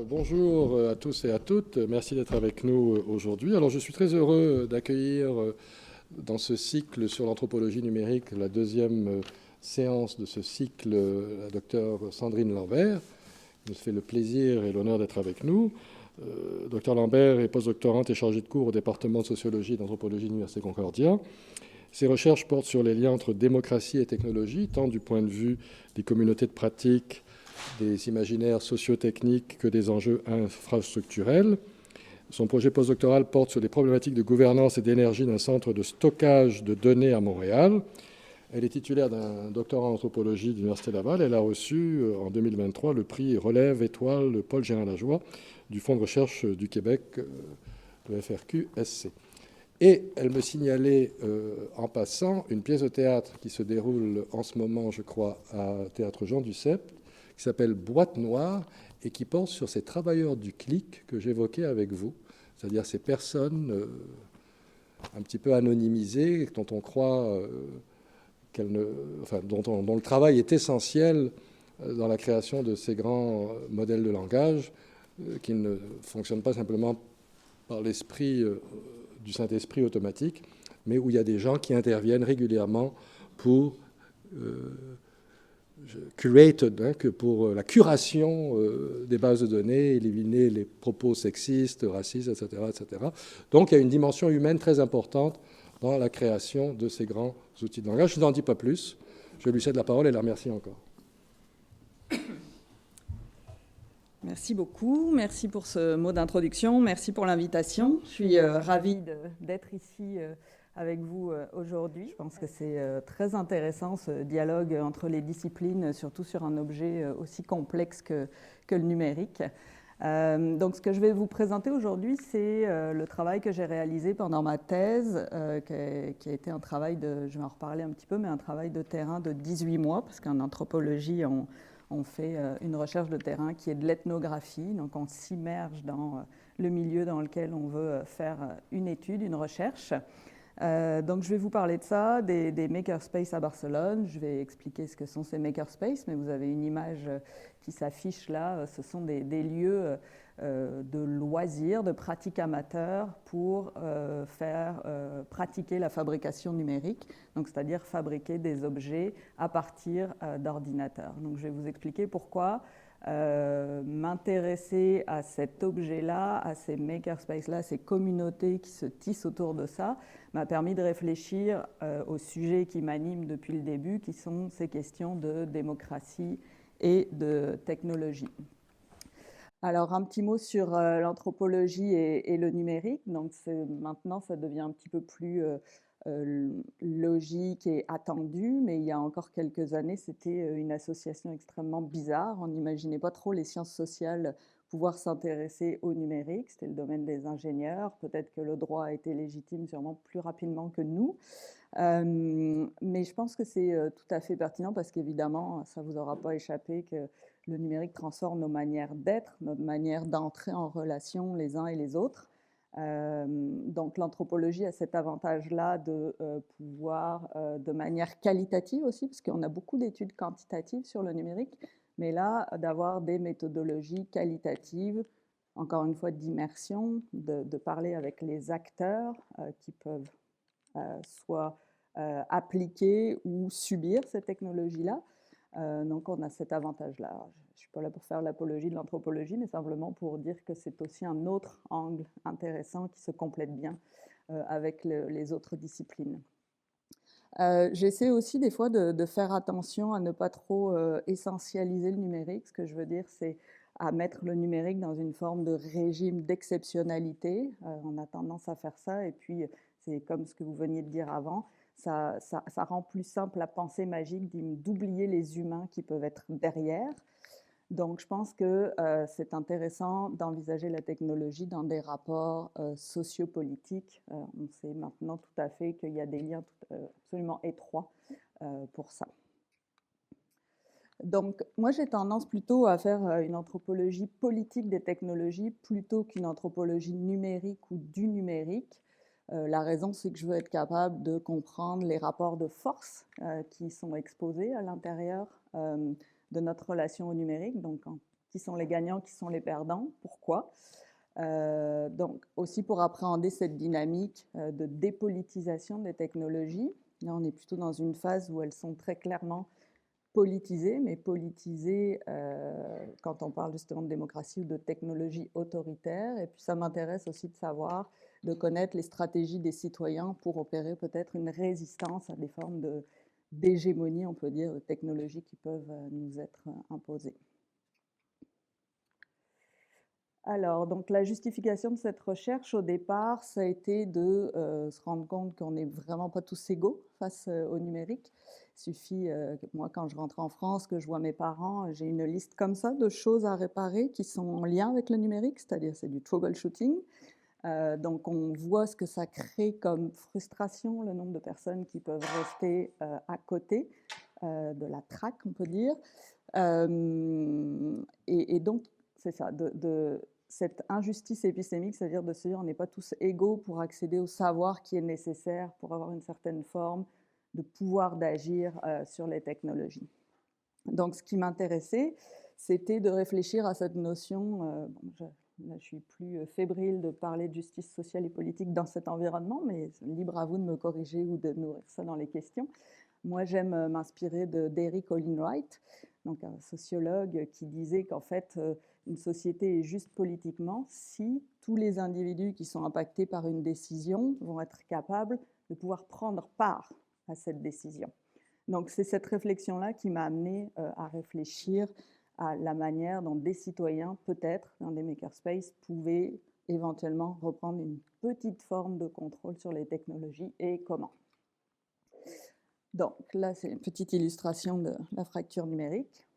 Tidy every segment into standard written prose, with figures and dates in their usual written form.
Bonjour à tous et à toutes. Merci d'être avec nous aujourd'hui. Alors, je suis très heureux d'accueillir dans ce cycle sur l'anthropologie numérique la deuxième séance de ce cycle, la docteure Sandrine Lambert. Elle nous fait le plaisir et l'honneur d'être avec nous. Docteur Lambert est postdoctorante et chargée de cours au département de sociologie et d'anthropologie de l'Université Concordia. Ses recherches portent sur les liens entre démocratie et technologie, tant du point de vue des communautés de pratique, des imaginaires socio-techniques que des enjeux infrastructurels. Son projet postdoctoral porte sur les problématiques de gouvernance et d'énergie d'un centre de stockage de données à Montréal. Elle est titulaire d'un doctorat en anthropologie de l'Université Laval. Elle a reçu en 2023 le prix Relève Étoile Paul Gérin-Lajoie du Fonds de recherche du Québec, le FRQ-SC. Et elle me signalait en passant une pièce de théâtre qui se déroule en ce moment, je crois, à Théâtre Jean Duceppe, qui s'appelle Boîte Noire et qui porte sur ces travailleurs du clic que j'évoquais avec vous, c'est-à-dire ces personnes un petit peu anonymisées dont on croit dont le travail est essentiel dans la création de ces grands modèles de langage qui ne fonctionnent pas simplement par l'esprit du Saint-Esprit automatique, mais où il y a des gens qui interviennent régulièrement pour que pour la curation des bases de données, éliminer les propos sexistes, racistes, etc., etc. Donc il y a une dimension humaine très importante dans la création de ces grands outils de langage. Je n'en dis pas plus. Je lui cède la parole et la remercie encore. Merci beaucoup. Merci pour ce mot d'introduction. Merci pour l'invitation. Je suis ravie d'être ici avec vous aujourd'hui. Je pense que c'est très intéressant ce dialogue entre les disciplines, surtout sur un objet aussi complexe que le numérique. Donc ce que je vais vous présenter aujourd'hui, c'est le travail que j'ai réalisé pendant ma thèse, qui a été un travail je vais en reparler un petit peu, mais un travail de terrain de 18 mois, parce qu'en anthropologie, on fait une recherche de terrain qui est de l'ethnographie, donc on s'immerge dans le milieu dans lequel on veut faire une étude, une recherche. Donc je vais vous parler de ça, des makerspaces à Barcelone. Je vais expliquer ce que sont ces makerspaces, mais vous avez une image qui s'affiche là. Ce sont des lieux de loisirs, de pratiques amateurs pour faire pratiquer la fabrication numérique, donc c'est-à-dire fabriquer des objets à partir d'ordinateurs. Donc je vais vous expliquer pourquoi m'intéresser à cet objet-là, à ces makerspaces-là, ces communautés qui se tissent autour de ça, m'a permis de réfléchir au sujet qui m'anime depuis le début, qui sont ces questions de démocratie et de technologie. Alors, un petit mot sur l'anthropologie et le numérique. Donc, maintenant, ça devient un petit peu plus logique et attendu, mais il y a encore quelques années, c'était une association extrêmement bizarre. On n'imaginait pas trop les sciences sociales pouvoir s'intéresser au numérique. C'était le domaine des ingénieurs. Peut-être que le droit a été légitime sûrement plus rapidement que nous. Mais je pense que c'est tout à fait pertinent parce qu'évidemment, ça ne vous aura pas échappé que le numérique transforme nos manières d'être, notre manière d'entrer en relation les uns et les autres. Donc l'anthropologie a cet avantage-là de pouvoir, de manière qualitative aussi, parce qu'on a beaucoup d'études quantitatives sur le numérique, mais là, d'avoir des méthodologies qualitatives, encore une fois d'immersion, de parler avec les acteurs qui peuvent soit appliquer ou subir cette technologie-là. Donc on a cet avantage-là. Je ne suis pas là pour faire l'apologie de l'anthropologie, mais simplement pour dire que c'est aussi un autre angle intéressant qui se complète bien avec les autres disciplines. J'essaie aussi des fois de faire attention à ne pas trop essentialiser le numérique. Ce que je veux dire, c'est à mettre le numérique dans une forme de régime d'exceptionnalité. On a tendance à faire ça, et puis c'est comme ce que vous veniez de dire avant, ça rend plus simple la pensée magique d'oublier les humains qui peuvent être derrière. Donc, je pense que c'est intéressant d'envisager la technologie dans des rapports sociopolitiques. On sait maintenant tout à fait qu'il y a des liens absolument étroits pour ça. Donc, moi, j'ai tendance plutôt à faire une anthropologie politique des technologies plutôt qu'une anthropologie numérique ou du numérique. La raison, c'est que je veux être capable de comprendre les rapports de force qui sont exposés à l'intérieur de notre relation au numérique, donc qui sont les gagnants, qui sont les perdants, pourquoi. Donc aussi pour appréhender cette dynamique de dépolitisation des technologies. Là, on est plutôt dans une phase où elles sont très clairement politisées, mais politisées quand on parle justement de démocratie ou de technologie autoritaire. Et puis ça m'intéresse aussi de savoir, de connaître les stratégies des citoyens pour opérer peut-être une résistance à des formes d'hégémonie, on peut dire, de technologies qui peuvent nous être imposées. Alors, donc la justification de cette recherche, au départ, ça a été de se rendre compte qu'on n'est vraiment pas tous égaux face au numérique. Il suffit que moi, quand je rentre en France, que je vois mes parents, j'ai une liste comme ça de choses à réparer qui sont en lien avec le numérique, c'est-à-dire c'est du troubleshooting. Donc on voit ce que ça crée comme frustration, le nombre de personnes qui peuvent rester à côté de la traque, on peut dire. Et donc, c'est ça, de cette injustice épistémique, c'est-à-dire de se dire on n'est pas tous égaux pour accéder au savoir qui est nécessaire pour avoir une certaine forme de pouvoir d'agir sur les technologies. Donc, ce qui m'intéressait, c'était de réfléchir à cette notion. Là, je suis plus fébrile de parler de justice sociale et politique dans cet environnement, mais libre à vous de me corriger ou de nourrir ça dans les questions. Moi, j'aime m'inspirer d'Eric Olin Wright, donc un sociologue qui disait qu'en fait, une société est juste politiquement si tous les individus qui sont impactés par une décision vont être capables de pouvoir prendre part à cette décision. Donc, c'est cette réflexion-là qui m'a amené à réfléchir à la manière dont des citoyens, peut-être, dans des makerspaces, pouvaient éventuellement reprendre une petite forme de contrôle sur les technologies et comment. Donc là, c'est une petite illustration de la fracture numérique.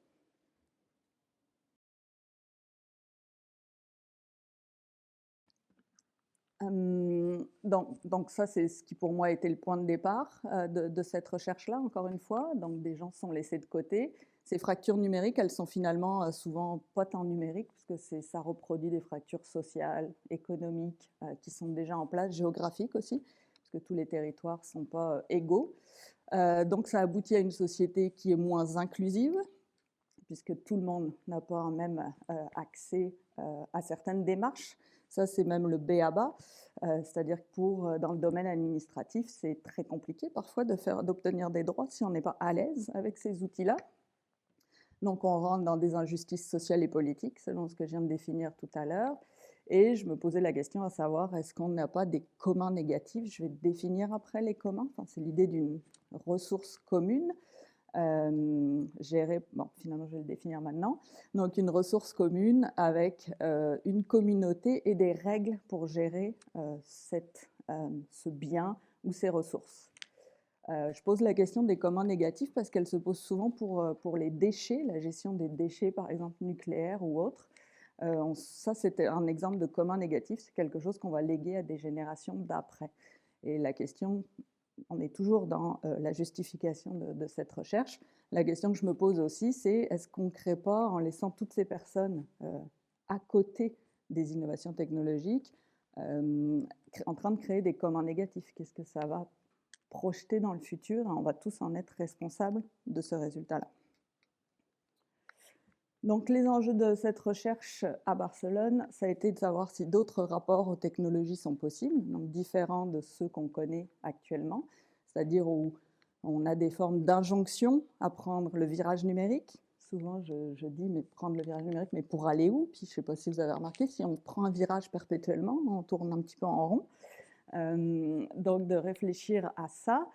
Donc ça, c'est ce qui pour moi était le point de départ de cette recherche-là, encore une fois. Donc des gens sont laissés de côté. Ces fractures numériques, elles sont finalement souvent pas tant numériques, puisque ça reproduit des fractures sociales, économiques, qui sont déjà en place, géographiques aussi, parce que tous les territoires ne sont pas égaux. Donc ça aboutit à une société qui est moins inclusive, puisque tout le monde n'a pas un même accès à certaines démarches. Ça, c'est même le b.a.-ba, c'est-à-dire que dans le domaine administratif, c'est très compliqué parfois d'obtenir des droits si on n'est pas à l'aise avec ces outils-là. Donc on rentre dans des injustices sociales et politiques, selon ce que je viens de définir tout à l'heure. Et je me posais la question à savoir, est-ce qu'on n'a pas des communs négatifs? Je vais définir après les communs. Enfin, c'est l'idée d'une ressource commune. Finalement, je vais le définir maintenant. Donc, une ressource commune avec une communauté et des règles pour gérer ce bien ou ces ressources. Je pose la question des communs négatifs parce qu'elle se pose souvent pour les déchets, la gestion des déchets, par exemple nucléaires ou autres. Ça, c'était un exemple de commun négatif. C'est quelque chose qu'on va léguer à des générations d'après. Et la question, on est toujours dans la justification de cette recherche. La question que je me pose aussi, c'est est-ce qu'on ne crée pas, en laissant toutes ces personnes à côté des innovations technologiques, en train de créer des communs négatifs? Qu'est-ce que ça va projeter dans le futur? On va tous en être responsables de ce résultat-là. Donc, les enjeux de cette recherche à Barcelone, ça a été de savoir si d'autres rapports aux technologies sont possibles, donc différents de ceux qu'on connaît actuellement, c'est-à-dire où on a des formes d'injonction à prendre le virage numérique. Souvent, je dis, mais prendre le virage numérique, mais pour aller où? Puis, je ne sais pas si vous avez remarqué, si on prend un virage perpétuellement, on tourne un petit peu en rond. Donc, de réfléchir à ça.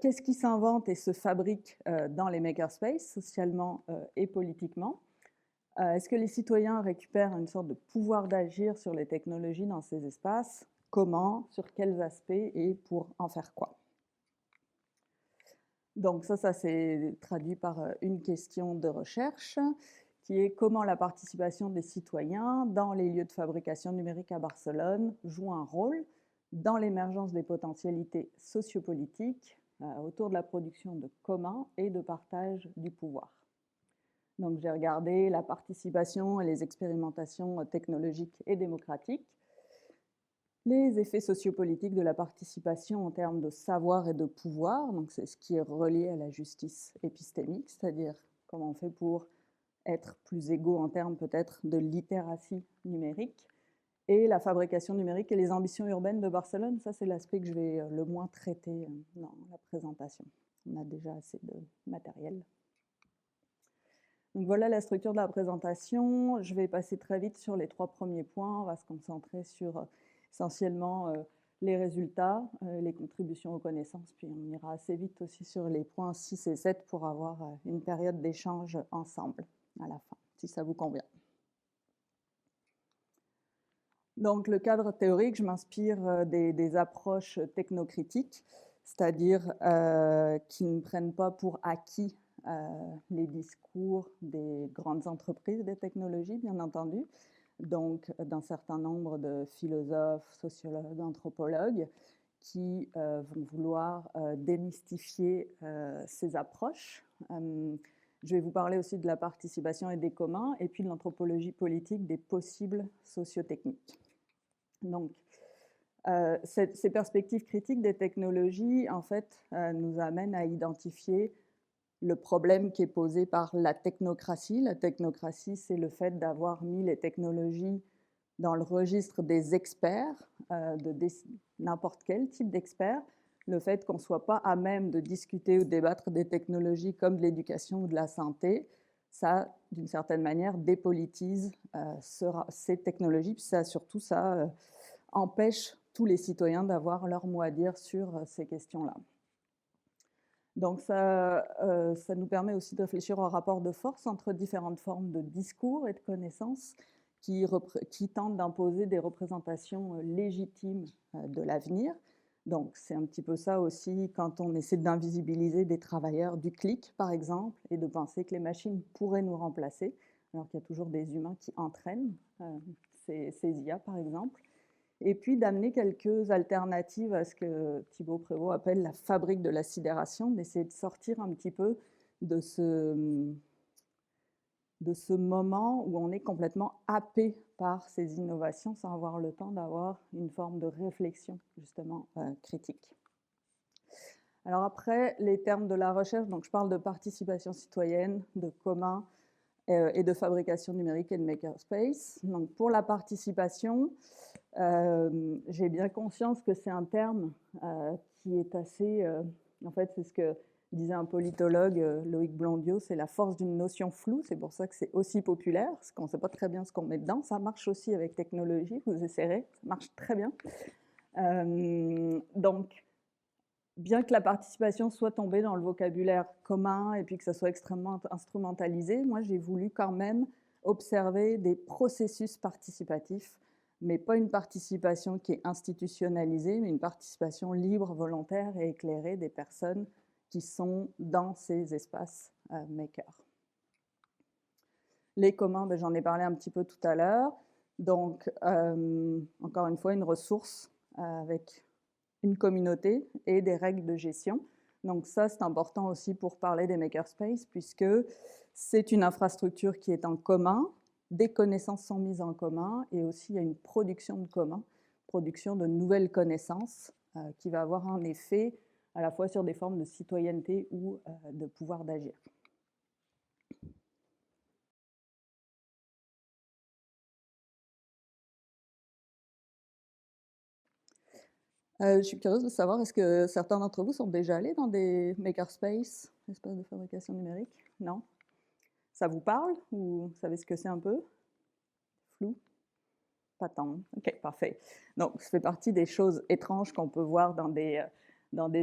Qu'est-ce qui s'invente et se fabrique dans les makerspaces, socialement et politiquement? Est-ce que les citoyens récupèrent une sorte de pouvoir d'agir sur les technologies dans ces espaces? Comment? Sur quels aspects? Et pour en faire quoi? Donc ça s'est traduit par une question de recherche qui est comment la participation des citoyens dans les lieux de fabrication numérique à Barcelone joue un rôle dans l'émergence des potentialités sociopolitiques autour de la production de communs et de partage du pouvoir. Donc, j'ai regardé la participation et les expérimentations technologiques et démocratiques, les effets sociopolitiques de la participation en termes de savoir et de pouvoir, donc c'est ce qui est relié à la justice épistémique, c'est-à-dire comment on fait pour être plus égaux en termes peut-être de littératie numérique. Et la fabrication numérique et les ambitions urbaines de Barcelone, ça c'est l'aspect que je vais le moins traiter dans la présentation. On a déjà assez de matériel. Donc voilà la structure de la présentation. Je vais passer très vite sur les 3 premiers points. On va se concentrer sur essentiellement les résultats, les contributions aux connaissances, puis on ira assez vite aussi sur les points 6 et 7 pour avoir une période d'échange ensemble à la fin, si ça vous convient. Donc le cadre théorique, je m'inspire des approches technocritiques, c'est-à-dire qui ne prennent pas pour acquis les discours des grandes entreprises des technologies, bien entendu, donc d'un certain nombre de philosophes, sociologues, anthropologues qui vont vouloir démystifier ces approches. Je vais vous parler aussi de la participation et des communs, et puis de l'anthropologie politique des possibles sociotechniques. Donc, ces perspectives critiques des technologies, en fait, nous amènent à identifier le problème qui est posé par la technocratie. La technocratie, c'est le fait d'avoir mis les technologies dans le registre des experts, de n'importe quel type d'experts, le fait qu'on ne soit pas à même de discuter ou débattre des technologies comme de l'éducation ou de la santé, ça, d'une certaine manière, dépolitise ces technologies, puis ça, surtout, ça empêche tous les citoyens d'avoir leur mot à dire sur ces questions-là. Donc ça nous permet aussi de réfléchir au rapport de force entre différentes formes de discours et de connaissances qui tentent d'imposer des représentations légitimes de l'avenir. Donc c'est un petit peu ça aussi quand on essaie d'invisibiliser des travailleurs du clic, par exemple, et de penser que les machines pourraient nous remplacer, alors qu'il y a toujours des humains qui entraînent ces IA, par exemple. Et puis d'amener quelques alternatives à ce que Thibaut Prévost appelle la fabrique de la sidération, d'essayer de sortir un petit peu de ce moment où on est complètement happé par ces innovations sans avoir le temps d'avoir une forme de réflexion justement critique. Alors après, les termes de la recherche, donc je parle de participation citoyenne, de commun et de fabrication numérique et de makerspace. Donc pour la participation, j'ai bien conscience que c'est un terme qui est assez... en fait, c'est ce que disait un politologue, Loïc Blondiot, c'est la force d'une notion floue, c'est pour ça que c'est aussi populaire, parce qu'on ne sait pas très bien ce qu'on met dedans. Ça marche aussi avec technologie, vous essayerez, ça marche très bien. Donc, bien que la participation soit tombée dans le vocabulaire commun et puis que ça soit extrêmement instrumentalisé, moi j'ai voulu quand même observer des processus participatifs, mais pas une participation qui est institutionnalisée, mais une participation libre, volontaire et éclairée des personnes qui sont dans ces espaces makers. Les communs, j'en ai parlé un petit peu tout à l'heure. Donc, encore une fois, une ressource avec une communauté et des règles de gestion. Donc ça, c'est important aussi pour parler des makerspaces, puisque c'est une infrastructure qui est en commun, des connaissances sont mises en commun, et aussi il y a une production de commun, production de nouvelles connaissances, qui va avoir un effet à la fois sur des formes de citoyenneté ou de pouvoir d'agir. Je suis curieuse de savoir, est-ce que certains d'entre vous sont déjà allés dans des makerspaces, espaces de fabrication numérique? Non? Ça vous parle ou vous savez ce que c'est un peu? Flou? Pas tant. Ok, parfait. Donc, ça fait partie des choses étranges qu'on peut voir dans des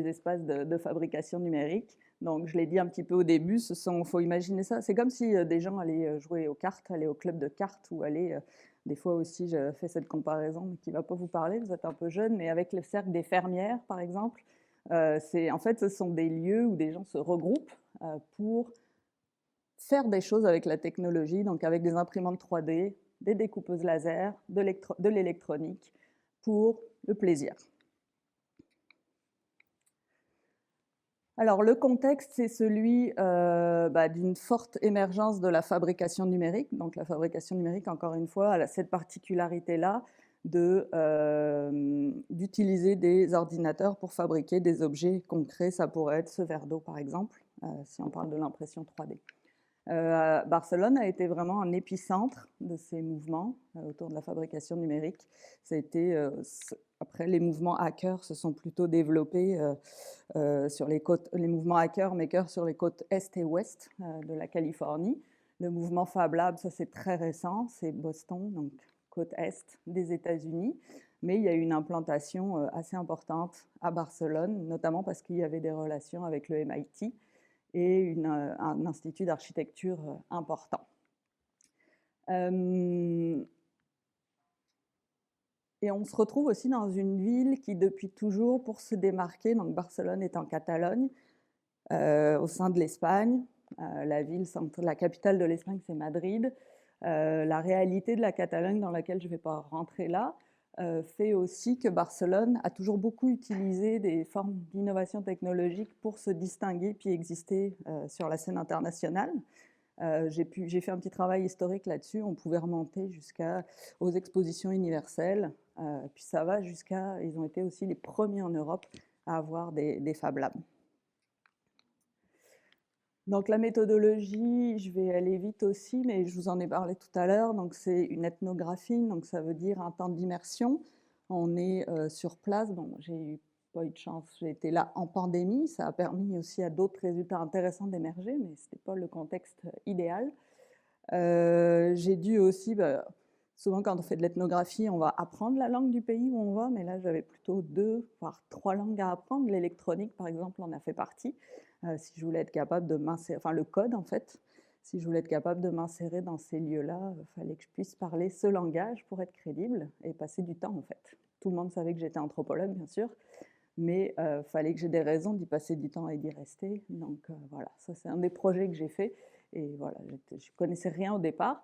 espaces de fabrication numérique. Donc, je l'ai dit un petit peu au début, faut imaginer ça. C'est comme si des gens allaient jouer aux cartes, aller au club de cartes ou aller... des fois aussi, je fais cette comparaison mais qui ne va pas vous parler, vous êtes un peu jeune, mais avec le cercle des fermières, par exemple, en fait, ce sont des lieux où des gens se regroupent pour faire des choses avec la technologie, donc avec des imprimantes 3D, des découpeuses laser, de l'électronique, pour le plaisir. Alors, le contexte, c'est celui d'une forte émergence de la fabrication numérique. Donc, la fabrication numérique, encore une fois, a cette particularité-là d'utiliser des ordinateurs pour fabriquer des objets concrets. Ça pourrait être ce verre d'eau, par exemple, si on parle de l'impression 3D. Barcelone a été vraiment un épicentre de ces mouvements autour de la fabrication numérique. Ça a été, après, les mouvements hackers se sont plutôt développés sur les côtes, les mouvements makers sur les côtes est et ouest de la Californie. Le mouvement Fab Lab, ça c'est très récent, c'est Boston, donc côte est des États-Unis. Mais il y a eu une implantation assez importante à Barcelone, notamment parce qu'il y avait des relations avec le MIT et un institut d'architecture important. Et on se retrouve aussi dans une ville qui, depuis toujours, pour se démarquer, donc Barcelone est en Catalogne, au sein de l'Espagne. La capitale de l'Espagne, c'est Madrid. La réalité de la Catalogne, dans laquelle je ne vais pas rentrer là, fait aussi que Barcelone a toujours beaucoup utilisé des formes d'innovation technologique pour se distinguer puis exister sur la scène internationale. J'ai fait un petit travail historique là-dessus. On pouvait remonter jusqu'aux expositions universelles. Puis ça va jusqu'à... Ils ont été aussi les premiers en Europe à avoir des Fab Labs. Donc la méthodologie, je vais aller vite aussi, mais je vous en ai parlé tout à l'heure. Donc c'est une ethnographie, donc ça veut dire un temps d'immersion. On est sur place. Bon, j'ai pas eu de chance, j'ai été là en pandémie. Ça a permis aussi à d'autres résultats intéressants d'émerger, mais ce n'était pas le contexte idéal. J'ai dû aussi, souvent quand on fait de l'ethnographie, on va apprendre la langue du pays où on va, mais là j'avais plutôt 2, voire 3 langues à apprendre. L'électronique, par exemple, en a fait partie. Si je voulais être capable de m'insérer, enfin le code en fait, si je voulais être capable de m'insérer dans ces lieux-là, il fallait que je puisse parler ce langage pour être crédible et passer du temps en fait. Tout le monde savait que j'étais anthropologue, bien sûr, mais il fallait que j'ai des raisons d'y passer du temps et d'y rester. Donc voilà, ça c'est un des projets que j'ai fait. Et voilà, je ne connaissais rien au départ.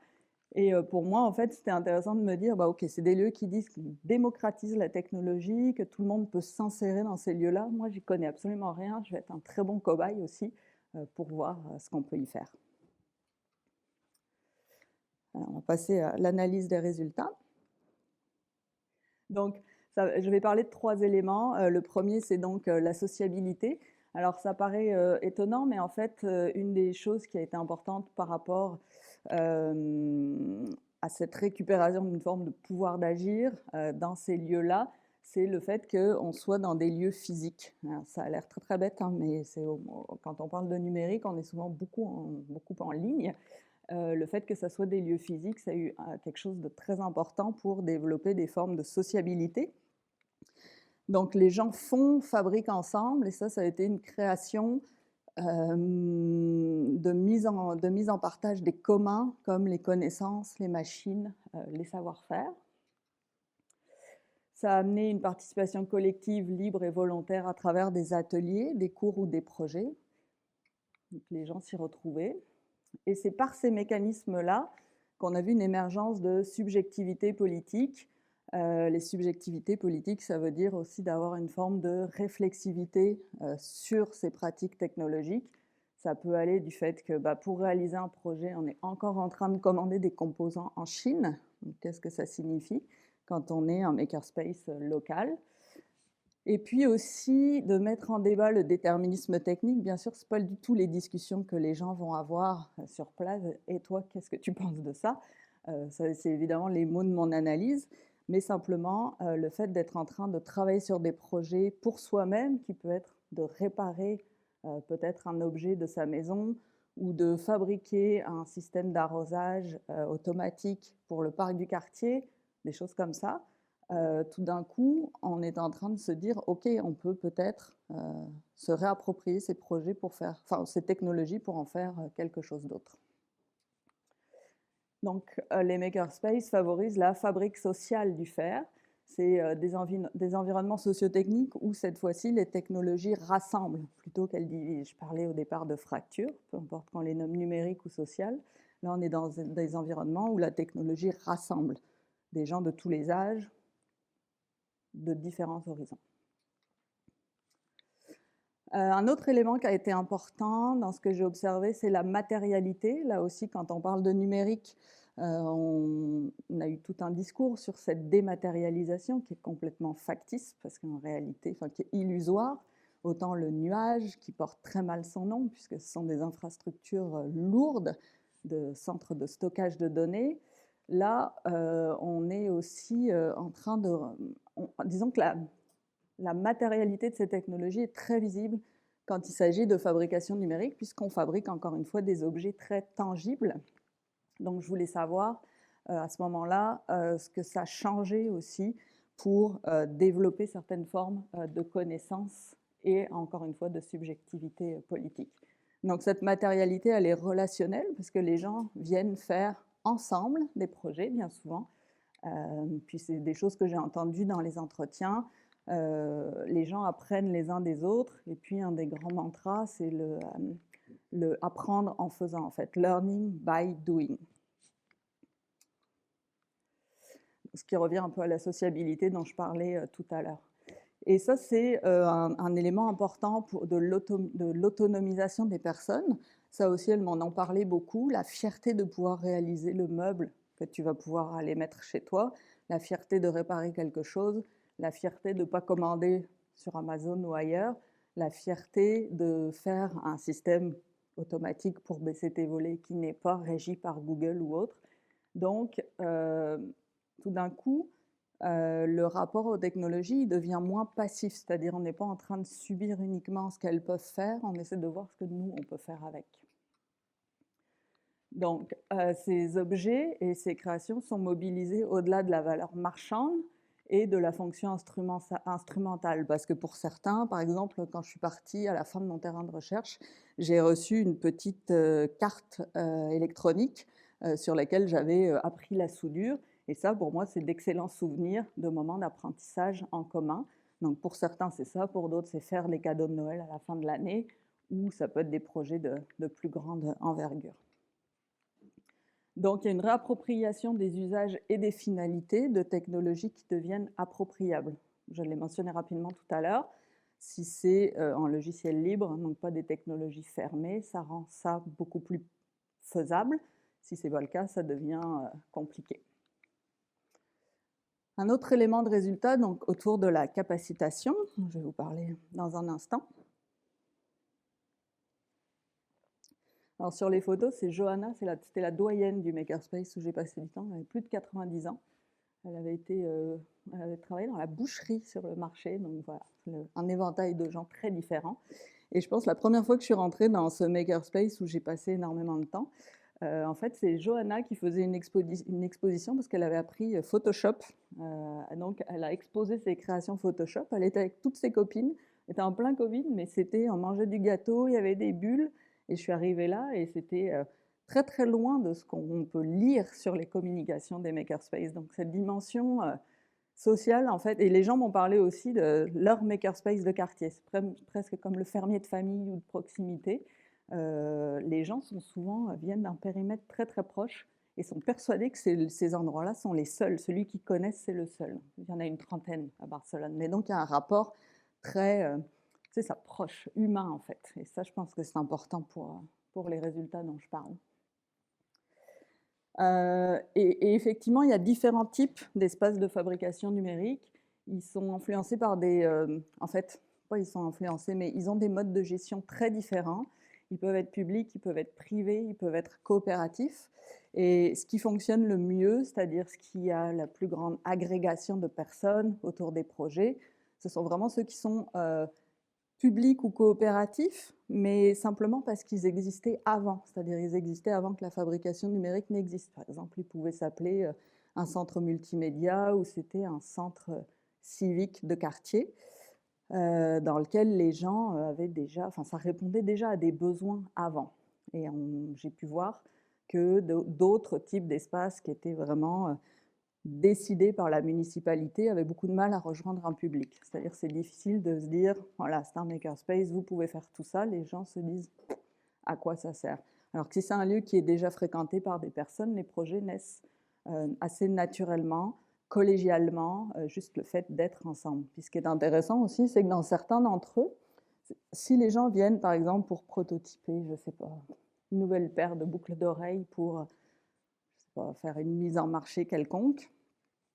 Et pour moi, en fait, c'était intéressant de me dire, ok, c'est des lieux qui disent qu'ils démocratisent la technologie, que tout le monde peut s'insérer dans ces lieux-là. Moi, j'y connais absolument rien. Je vais être un très bon cobaye aussi pour voir ce qu'on peut y faire. Alors, on va passer à l'analyse des résultats. Donc, je vais parler de 3 éléments. Le premier, c'est donc la sociabilité. Alors, ça paraît étonnant, mais en fait, une des choses qui a été importante par rapport à cette récupération d'une forme de pouvoir d'agir dans ces lieux-là, c'est le fait qu'on soit dans des lieux physiques. Alors, ça a l'air très très bête, hein, mais quand on parle de numérique, on est souvent beaucoup en ligne. Le fait que ça soit des lieux physiques, ça a eu quelque chose de très important pour développer des formes de sociabilité. Donc les gens fabriquent ensemble, et ça a été une création de mise en partage des communs, comme les connaissances, les machines, les savoir-faire. Ça a amené une participation collective libre et volontaire à travers des ateliers, des cours ou des projets. Donc les gens s'y retrouvaient. Et c'est par ces mécanismes-là qu'on a vu une émergence de subjectivité politique. Les subjectivités politiques, ça veut dire aussi d'avoir une forme de réflexivité sur ces pratiques technologiques. Ça peut aller du fait que pour réaliser un projet, on est encore en train de commander des composants en Chine. Qu'est-ce que ça signifie quand on est un makerspace local? Et puis aussi de mettre en débat le déterminisme technique. Bien sûr, ce n'est pas du tout les discussions que les gens vont avoir sur place. Et toi, qu'est-ce que tu penses de ça? C'est évidemment les mots de mon analyse, mais simplement le fait d'être en train de travailler sur des projets pour soi-même, qui peut être de réparer peut-être un objet de sa maison ou de fabriquer un système d'arrosage automatique pour le parc du quartier, des choses comme ça. Tout d'un coup, on est en train de se dire, OK, on peut peut-être se réapproprier ces projets ces technologies pour en faire quelque chose d'autre. Donc, les makerspaces favorisent la fabrique sociale du fer. C'est des environnements sociotechniques où, cette fois-ci, les technologies rassemblent plutôt qu'elles divisent. Je parlais au départ de fractures, peu importe qu'on les nomme numériques ou sociales. Là, on est dans des environnements où la technologie rassemble des gens de tous les âges, de différents horizons. Un autre élément qui a été important dans ce que j'ai observé, c'est la matérialité. Là aussi, quand on parle de numérique, on a eu tout un discours sur cette dématérialisation qui est complètement factice, parce qu'en réalité, qui est illusoire. autant le nuage, qui porte très mal son nom, puisque ce sont des infrastructures lourdes de centres de stockage de données. Là, on est aussi en train de... disons que la matérialité de ces technologies est très visible quand il s'agit de fabrication numérique, puisqu'on fabrique encore une fois des objets très tangibles. Donc je voulais savoir à ce moment-là ce que ça changeait aussi pour développer certaines formes de connaissances et encore une fois de subjectivité politique. Donc cette matérialité, elle est relationnelle parce que les gens viennent faire ensemble des projets bien souvent. Puis c'est des choses que j'ai entendues dans les entretiens. Les gens apprennent les uns des autres. Et puis un des grands mantras, c'est le apprendre en faisant, en fait, learning by doing. Ce qui revient un peu à la sociabilité dont je parlais tout à l'heure. Et ça, c'est un élément important de l'autonomisation des personnes. Ça aussi, elles m'en ont parlé beaucoup. La fierté de pouvoir réaliser le meuble que tu vas pouvoir aller mettre chez toi, la fierté de réparer quelque chose, la fierté de ne pas commander sur Amazon ou ailleurs, la fierté de faire un système automatique pour baisser tes volets qui n'est pas régi par Google ou autre. Donc, tout d'un coup, le rapport aux technologies devient moins passif, c'est-à-dire on n'est pas en train de subir uniquement ce qu'elles peuvent faire, on essaie de voir ce que nous, on peut faire avec. Donc, ces objets et ces créations sont mobilisés au-delà de la valeur marchande et de la fonction instrumentale. Parce que pour certains, par exemple, quand je suis partie à la fin de mon terrain de recherche, j'ai reçu une petite carte électronique sur laquelle j'avais appris la soudure. Et ça, pour moi, c'est d'excellents souvenirs de moments d'apprentissage en commun. Donc, pour certains, c'est ça. Pour d'autres, c'est faire les cadeaux de Noël à la fin de l'année. Ou ça peut être des projets de plus grande envergure. Donc, il y a une réappropriation des usages et des finalités de technologies qui deviennent appropriables. Je l'ai mentionné rapidement tout à l'heure. Si c'est en logiciel libre, donc pas des technologies fermées, ça rend ça beaucoup plus faisable. Si ce n'est pas le cas, ça devient compliqué. Un autre élément de résultat, donc autour de la capacitation, je vais vous parler dans un instant. Alors sur les photos, c'est Johanna, c'était la doyenne du Makerspace où j'ai passé du temps. Elle avait plus de 90 ans. Elle avait travaillé dans la boucherie sur le marché, donc voilà, un éventail de gens très différents. Et je pense la première fois que je suis rentrée dans ce Makerspace où j'ai passé énormément de temps, en fait, c'est Johanna qui faisait une exposition parce qu'elle avait appris Photoshop. Donc, elle a exposé ses créations Photoshop. Elle était avec toutes ses copines. Elle était en plein Covid, mais on mangeait du gâteau, il y avait des bulles. Et je suis arrivée là et c'était très, très loin de ce qu'on peut lire sur les communications des makerspaces. Donc, cette dimension sociale, en fait, et les gens m'ont parlé aussi de leur makerspace de quartier. C'est presque comme le fermier de famille ou de proximité. Les gens viennent d'un périmètre très très proche et sont persuadés que ces endroits-là sont les seuls. Celui qu'ils connaissent, c'est le seul. Il y en a une trentaine à Barcelone. Mais donc, il y a un rapport très, ça proche, humain en fait. Et ça, je pense que c'est important pour les résultats dont je parle. Et effectivement, il y a différents types d'espaces de fabrication numérique. Ils sont influencés par en fait, pas ils sont influencés, mais ils ont des modes de gestion très différents. Ils peuvent être publics, ils peuvent être privés, ils peuvent être coopératifs. Et ce qui fonctionne le mieux, c'est-à-dire ce qui a la plus grande agrégation de personnes autour des projets, ce sont vraiment ceux qui sont publics ou coopératifs, mais simplement parce qu'ils existaient avant. C'est-à-dire ils existaient avant que la fabrication numérique n'existe. Par exemple, ils pouvaient s'appeler un centre multimédia ou c'était un centre civique de quartier dans lequel les gens avaient déjà, enfin ça répondait déjà à des besoins avant. Et j'ai pu voir que d'autres types d'espaces qui étaient vraiment décidés par la municipalité avaient beaucoup de mal à rejoindre un public. C'est-à-dire c'est difficile de se dire, voilà, c'est un makerspace, vous pouvez faire tout ça. Les gens se disent, à quoi ça sert? Alors que si c'est un lieu qui est déjà fréquenté par des personnes, les projets naissent assez naturellement, collégialement, juste le fait d'être ensemble. Puis ce qui est intéressant aussi, c'est que dans certains d'entre eux, si les gens viennent par exemple pour prototyper, je ne sais pas, une nouvelle paire de boucles d'oreilles pour faire une mise en marché quelconque,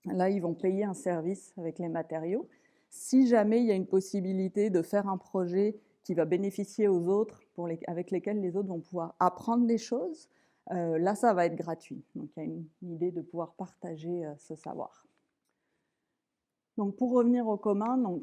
là ils vont payer un service avec les matériaux, Si jamais il y a une possibilité de faire un projet qui va bénéficier aux autres, avec lesquels les autres vont pouvoir apprendre des choses, là, ça va être gratuit. Donc, il y a une idée de pouvoir partager ce savoir. Donc, pour revenir au commun,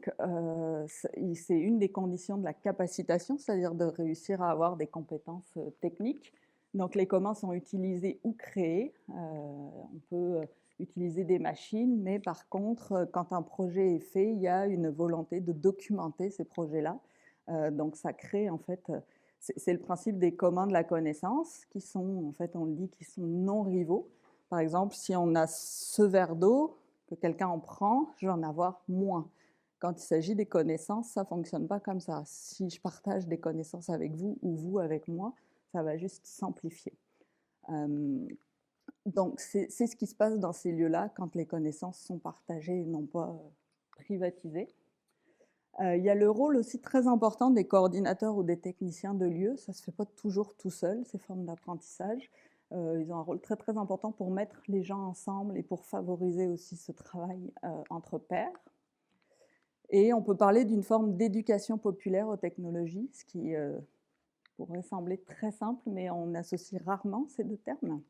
c'est une des conditions de la capacitation, c'est-à-dire de réussir à avoir des compétences techniques. Donc, les communs sont utilisés ou créés. On peut utiliser des machines, mais par contre, quand un projet est fait, il y a une volonté de documenter ces projets-là. Donc, ça crée, en fait, c'est le principe des communs de la connaissance, qui sont, en fait, on le dit, qui sont non rivaux. Par exemple, si on a ce verre d'eau, que quelqu'un en prend, je vais en avoir moins. Quand il s'agit des connaissances, ça ne fonctionne pas comme ça. Si je partage des connaissances avec vous ou vous avec moi, ça va juste s'amplifier. Donc, c'est ce qui se passe dans ces lieux-là quand les connaissances sont partagées et non pas privatisées. Il y a le rôle aussi très important des coordinateurs ou des techniciens de lieux. Ça ne se fait pas toujours tout seul, ces formes d'apprentissage. Ils ont un rôle très très important pour mettre les gens ensemble et pour favoriser aussi ce travail entre pairs. Et on peut parler d'une forme d'éducation populaire aux technologies, ce qui pourrait sembler très simple, mais on associe rarement ces deux termes.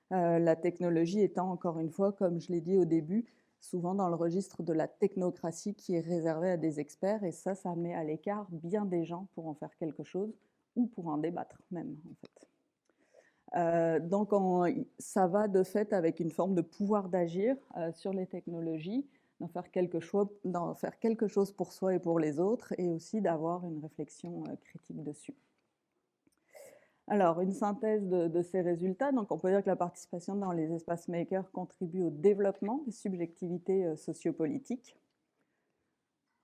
La technologie étant, encore une fois, comme je l'ai dit au début, souvent dans le registre de la technocratie qui est réservée à des experts, et ça met à l'écart bien des gens pour en faire quelque chose, ou pour en débattre même, en fait. Donc, ça va de fait avec une forme de pouvoir d'agir sur les technologies, d'en faire quelque chose pour soi et pour les autres, et aussi d'avoir une réflexion critique dessus. Alors, une synthèse de ces résultats. Donc, on peut dire que la participation dans les espaces makers contribue au développement des subjectivités sociopolitiques.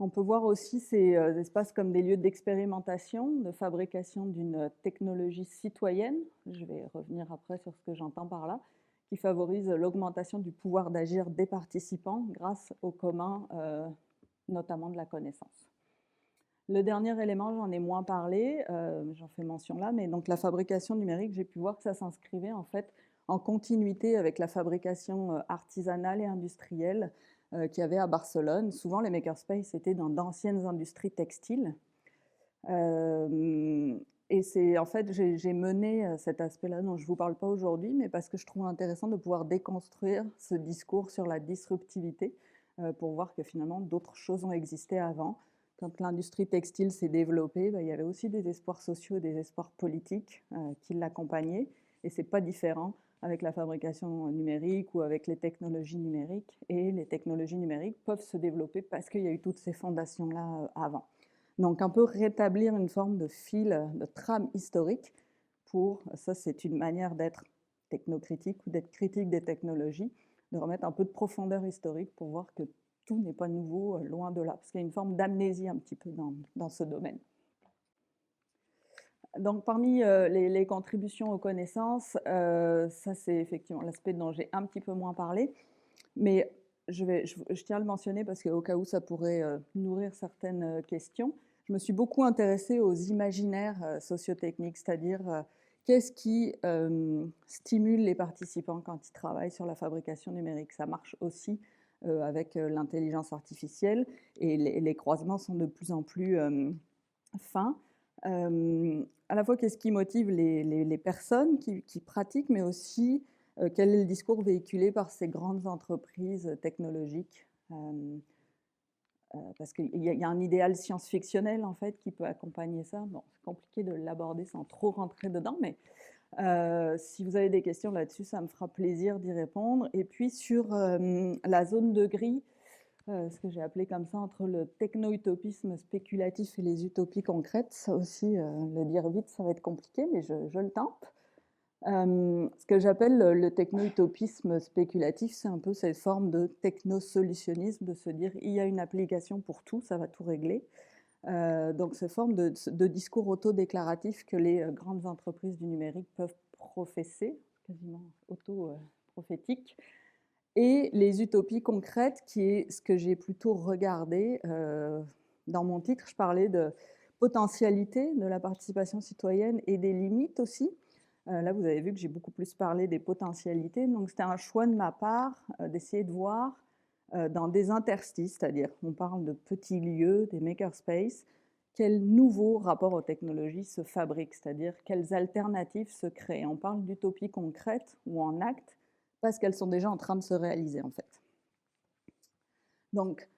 On peut voir aussi ces espaces comme des lieux d'expérimentation, de fabrication d'une technologie citoyenne. Je vais revenir après sur ce que j'entends par là, qui favorise l'augmentation du pouvoir d'agir des participants grâce au commun, notamment de la connaissance. Le dernier élément, j'en ai moins parlé, j'en fais mention là, mais donc la fabrication numérique, j'ai pu voir que ça s'inscrivait en fait en continuité avec la fabrication artisanale et industrielle qu'il y avait à Barcelone. Souvent, les makerspaces étaient dans d'anciennes industries textiles. Et c'est en fait, j'ai mené cet aspect-là dont je ne vous parle pas aujourd'hui, mais parce que je trouve intéressant de pouvoir déconstruire ce discours sur la disruptivité pour voir que finalement d'autres choses ont existé avant. Quand l'industrie textile s'est développée, il y avait aussi des espoirs sociaux et des espoirs politiques qui l'accompagnaient. Et ce n'est pas différent avec la fabrication numérique ou avec les technologies numériques. Et les technologies numériques peuvent se développer parce qu'il y a eu toutes ces fondations-là avant. Donc un peu rétablir une forme de fil, de trame historique pour, ça c'est une manière d'être technocritique ou d'être critique des technologies, de remettre un peu de profondeur historique pour voir que tout n'est pas nouveau, loin de là, parce qu'il y a une forme d'amnésie un petit peu dans ce domaine. Donc parmi les contributions aux connaissances, ça c'est effectivement l'aspect dont j'ai un petit peu moins parlé, mais je tiens à le mentionner parce qu'au cas où ça pourrait nourrir certaines questions. Je me suis beaucoup intéressée aux imaginaires sociotechniques, c'est-à-dire qu'est-ce qui stimule les participants quand ils travaillent sur la fabrication numérique. Ça marche aussi avec l'intelligence artificielle et les croisements sont de plus en plus fins. À la fois, qu'est-ce qui motive les personnes qui pratiquent, mais aussi quel est le discours véhiculé par ces grandes entreprises technologiques parce qu'il y a un idéal science-fictionnel en fait qui peut accompagner ça. Bon, c'est compliqué de l'aborder sans trop rentrer dedans, mais si vous avez des questions là-dessus, ça me fera plaisir d'y répondre. Et puis sur la zone de gris, ce que j'ai appelé comme ça, entre le techno-utopisme spéculatif et les utopies concrètes, ça aussi, le dire vite, ça va être compliqué, mais je le tente. Ce que j'appelle le techno-utopisme spéculatif, c'est un peu cette forme de techno-solutionnisme, de se dire il y a une application pour tout, ça va tout régler. Donc cette forme de discours autodéclaratif que les grandes entreprises du numérique peuvent professer, quasiment auto-prophétique, et les utopies concrètes, qui est ce que j'ai plutôt regardé. Dans mon titre, je parlais de potentialité de la participation citoyenne et des limites aussi. Là, vous avez vu que j'ai beaucoup plus parlé des potentialités. Donc, c'était un choix de ma part d'essayer de voir dans des interstices, c'est-à-dire on parle de petits lieux, des makerspaces, quels nouveaux rapports aux technologies se fabriquent, c'est-à-dire quelles alternatives se créent. On parle d'utopie concrète ou en acte parce qu'elles sont déjà en train de se réaliser en fait. Donc,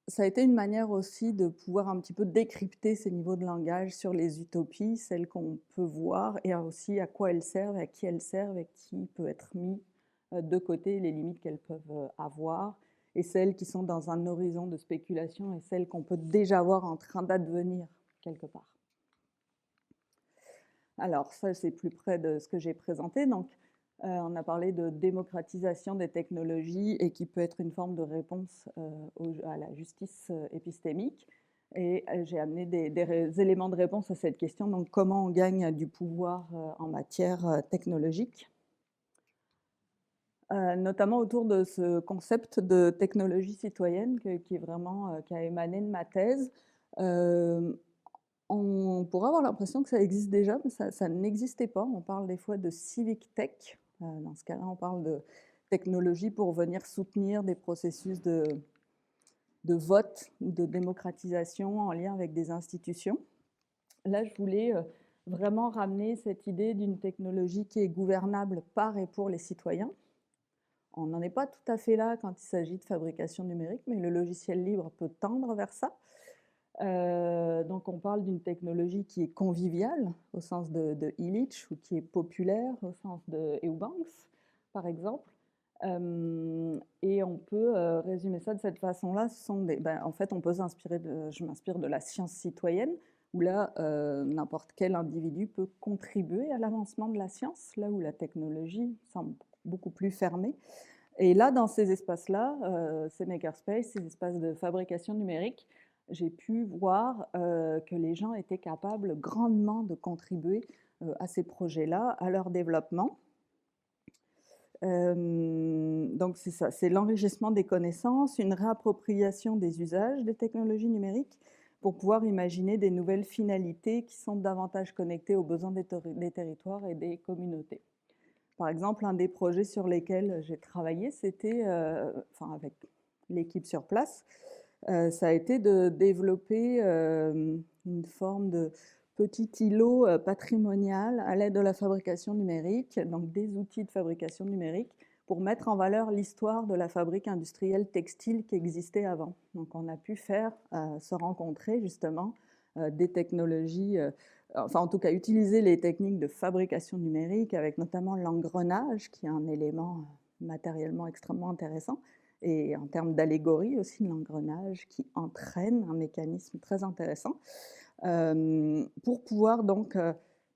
ça a été une manière aussi de pouvoir un petit peu décrypter ces niveaux de langage sur les utopies, celles qu'on peut voir, et aussi à quoi elles servent, à qui elles servent, et qui peut être mis de côté, les limites qu'elles peuvent avoir, et celles qui sont dans un horizon de spéculation, et celles qu'on peut déjà voir en train d'advenir quelque part. Alors, ça, c'est plus près de ce que j'ai présenté. Donc, on a parlé de démocratisation des technologies et qui peut être une forme de réponse à la justice épistémique. Et j'ai amené des éléments de réponse à cette question. Donc, comment on gagne du pouvoir en matière technologique, notamment autour de ce concept de technologie citoyenne qui est vraiment, qui a émané de ma thèse. On pourrait avoir l'impression que ça existe déjà, mais ça n'existait pas. On parle des fois de civic tech. Dans ce cas-là, on parle de technologie pour venir soutenir des processus de vote ou de démocratisation en lien avec des institutions. Là, je voulais vraiment ramener cette idée d'une technologie qui est gouvernable par et pour les citoyens. On n'en est pas tout à fait là quand il s'agit de fabrication numérique, mais le logiciel libre peut tendre vers ça. Donc on parle d'une technologie qui est conviviale au sens de Illich ou qui est populaire au sens de Eubanks, par exemple. Et on peut résumer ça de cette façon-là. En fait, on peut s'inspirer je m'inspire de la science citoyenne, où là, n'importe quel individu peut contribuer à l'avancement de la science, là où la technologie semble beaucoup plus fermée. Et là, dans ces espaces-là, ces makerspaces, ces espaces de fabrication numérique, j'ai pu voir que les gens étaient capables grandement de contribuer à ces projets-là, à leur développement. Donc c'est ça, c'est l'enrichissement des connaissances, une réappropriation des usages des technologies numériques pour pouvoir imaginer des nouvelles finalités qui sont davantage connectées aux besoins des territoires et des communautés. Par exemple, un des projets sur lesquels j'ai travaillé, c'était, avec l'équipe sur place, ça a été de développer une forme de petit îlot patrimonial à l'aide de la fabrication numérique, donc des outils de fabrication numérique, pour mettre en valeur l'histoire de la fabrique industrielle textile qui existait avant. Donc on a pu faire se rencontrer justement des technologies, enfin en tout cas utiliser les techniques de fabrication numérique avec notamment l'engrenage qui est un élément matériellement extrêmement intéressant, et en termes d'allégorie aussi, l'engrenage qui entraîne un mécanisme très intéressant, pour pouvoir donc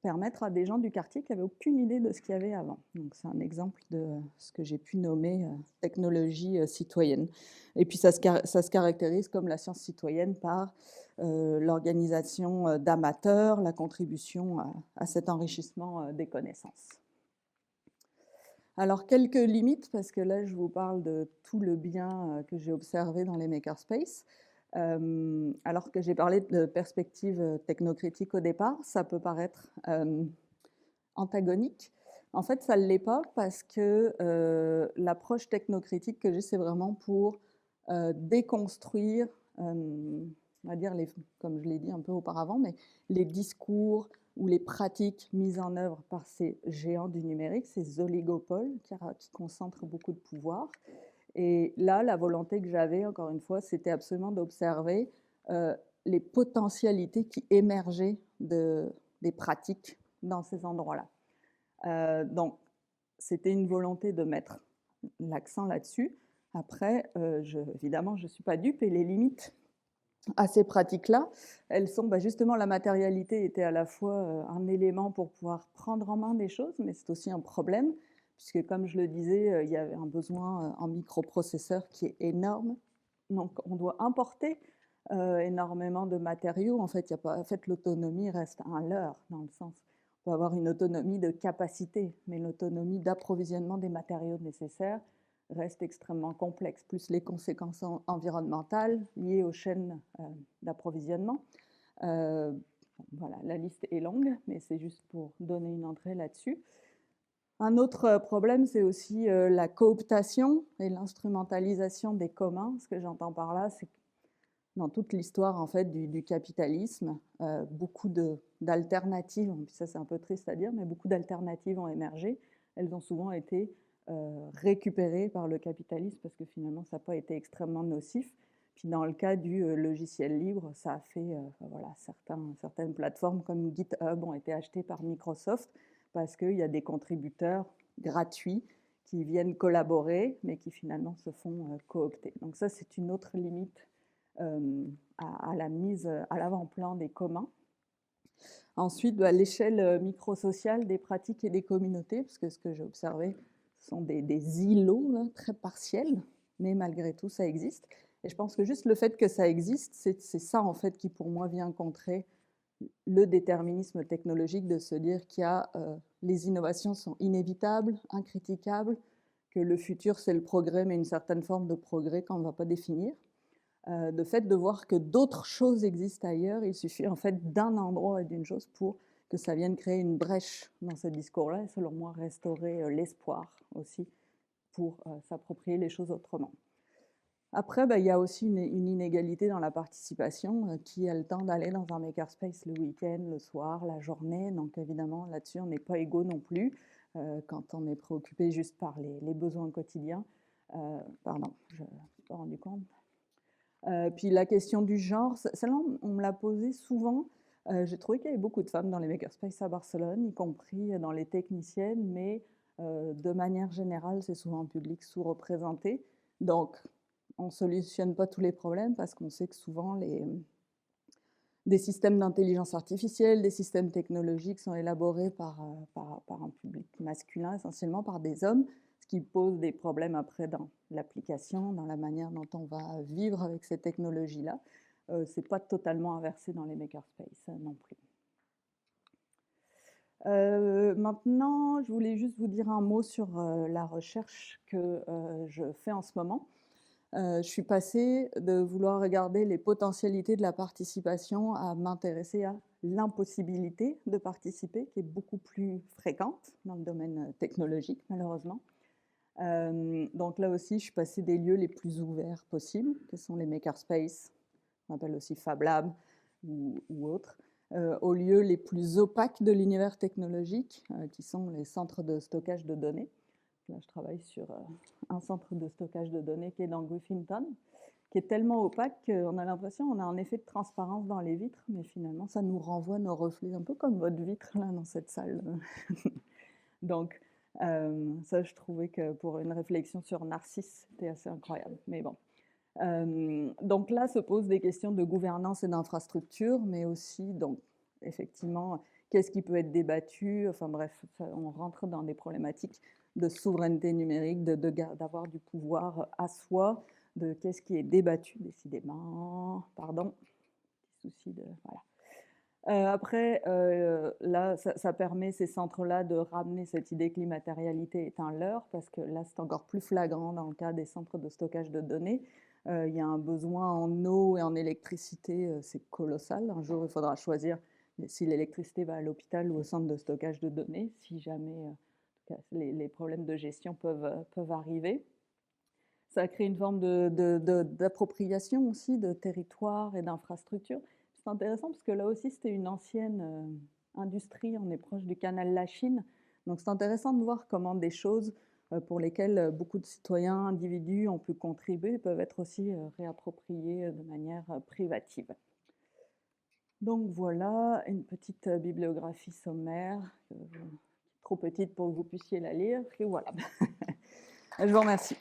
permettre à des gens du quartier qui n'avaient aucune idée de ce qu'il y avait avant. Donc c'est un exemple de ce que j'ai pu nommer technologie citoyenne. Et puis ça se caractérise comme la science citoyenne par l'organisation d'amateurs, la contribution à cet enrichissement des connaissances. Alors, quelques limites, parce que là, je vous parle de tout le bien que j'ai observé dans les makerspaces. Alors que j'ai parlé de perspective technocritique au départ, ça peut paraître antagonique. En fait, ça ne l'est pas parce que l'approche technocritique que j'ai, c'est vraiment pour déconstruire, on va dire, comme je l'ai dit un peu auparavant, mais les discours ou les pratiques mises en œuvre par ces géants du numérique, ces oligopoles qui concentrent beaucoup de pouvoir. Et là, la volonté que j'avais, encore une fois, c'était absolument d'observer les potentialités qui émergeaient des pratiques dans ces endroits-là. Donc, c'était une volonté de mettre l'accent là-dessus. Après, évidemment, je ne suis pas dupe, et les limites à ces pratiques-là, elles sont justement, la matérialité était à la fois un élément pour pouvoir prendre en main des choses, mais c'est aussi un problème, puisque comme je le disais, il y avait un besoin en microprocesseurs qui est énorme. Donc on doit importer énormément de matériaux. En fait, l'autonomie reste un leurre, dans le sens, on peut avoir une autonomie de capacité, mais l'autonomie d'approvisionnement des matériaux nécessaires reste extrêmement complexe, plus les conséquences environnementales liées aux chaînes d'approvisionnement. Voilà, la liste est longue, mais c'est juste pour donner une entrée là-dessus. Un autre problème, c'est aussi la cooptation et l'instrumentalisation des communs. Ce que j'entends par là, c'est que dans toute l'histoire en fait du capitalisme, beaucoup d'alternatives, puis ça c'est un peu triste à dire, mais beaucoup d'alternatives ont émergé. Elles ont souvent été récupérées par le capitalisme parce que finalement ça n'a pas été extrêmement nocif. Puis dans le cas du logiciel libre, ça a fait, voilà, certaines plateformes comme GitHub ont été achetées par Microsoft parce qu'il y a des contributeurs gratuits qui viennent collaborer, mais qui finalement se font coopter. Donc ça, c'est une autre limite à la mise à l'avant-plan des communs. Ensuite, à l'échelle microsociale des pratiques et des communautés, parce que ce que j'ai observé, ce sont des îlots là, très partiels, mais malgré tout, ça existe. Et je pense que juste le fait que ça existe, c'est ça en fait qui pour moi vient contrer le déterminisme technologique de se dire qu'il y a les innovations sont inévitables, incriticables, que le futur c'est le progrès, mais une certaine forme de progrès qu'on ne va pas définir. De fait de voir que d'autres choses existent ailleurs, il suffit en fait d'un endroit et d'une chose pour que ça vienne créer une brèche dans ce discours-là et selon moi restaurer l'espoir aussi pour s'approprier les choses autrement. Après, il y a aussi une inégalité dans la participation. Qui a le temps d'aller dans un makerspace le week-end, le soir, la journée? Donc évidemment, là-dessus, on n'est pas égaux non plus quand on est préoccupé juste par les besoins quotidiens. Pardon, je ne me suis pas rendu compte. Puis la question du genre, celle-là, on me l'a posée souvent. J'ai trouvé qu'il y avait beaucoup de femmes dans les makerspaces à Barcelone, y compris dans les techniciennes, mais de manière générale, c'est souvent un public sous-représenté. Donc, on ne solutionne pas tous les problèmes parce qu'on sait que souvent des systèmes d'intelligence artificielle, des systèmes technologiques sont élaborés par un public masculin, essentiellement par des hommes, ce qui pose des problèmes après dans l'application, dans la manière dont on va vivre avec ces technologies-là. Ce n'est pas totalement inversé dans les makerspaces non plus. Maintenant, je voulais juste vous dire un mot sur la recherche que je fais en ce moment. Je suis passée de vouloir regarder les potentialités de la participation à m'intéresser à l'impossibilité de participer, qui est beaucoup plus fréquente dans le domaine technologique, malheureusement. Donc là aussi, je suis passée des lieux les plus ouverts possibles, que sont les makerspaces, on appelle aussi Fab Lab ou autres, aux lieux les plus opaques de l'univers technologique, qui sont les centres de stockage de données. Là, je travaille sur un centre de stockage de données qui est dans Griffintown, qui est tellement opaque qu'on a l'impression qu'on a un effet de transparence dans les vitres, mais finalement, ça nous renvoie nos reflets, un peu comme votre vitre là dans cette salle. Donc, ça, je trouvais que pour une réflexion sur Narcisse, c'était assez incroyable. Mais bon. Donc là, se posent des questions de gouvernance et d'infrastructure, mais aussi, donc, effectivement, qu'est-ce qui peut être débattu? Enfin bref, on rentre dans des problématiques de souveraineté numérique, d'avoir du pouvoir à soi, de qu'est-ce qui est débattu, décidément, pardon, petit souci de... Voilà. Après, là, ça permet ces centres-là de ramener cette idée que l'immatérialité est un leurre, parce que là, c'est encore plus flagrant dans le cas des centres de stockage de données. Il y a un besoin en eau et en électricité, c'est colossal. Un jour, il faudra choisir si l'électricité va à l'hôpital ou au centre de stockage de données, si jamais les problèmes de gestion peuvent arriver. Ça crée une forme d'appropriation aussi de territoire et d'infrastructure. C'est intéressant parce que là aussi, c'était une ancienne industrie. On est proche du canal Lachine. Donc, c'est intéressant de voir comment des choses pour lesquelles beaucoup de citoyens, individus ont pu contribuer peuvent être aussi réappropriées de manière privative. Donc voilà, une petite bibliographie sommaire, trop petite pour que vous puissiez la lire. Et voilà. Je vous remercie.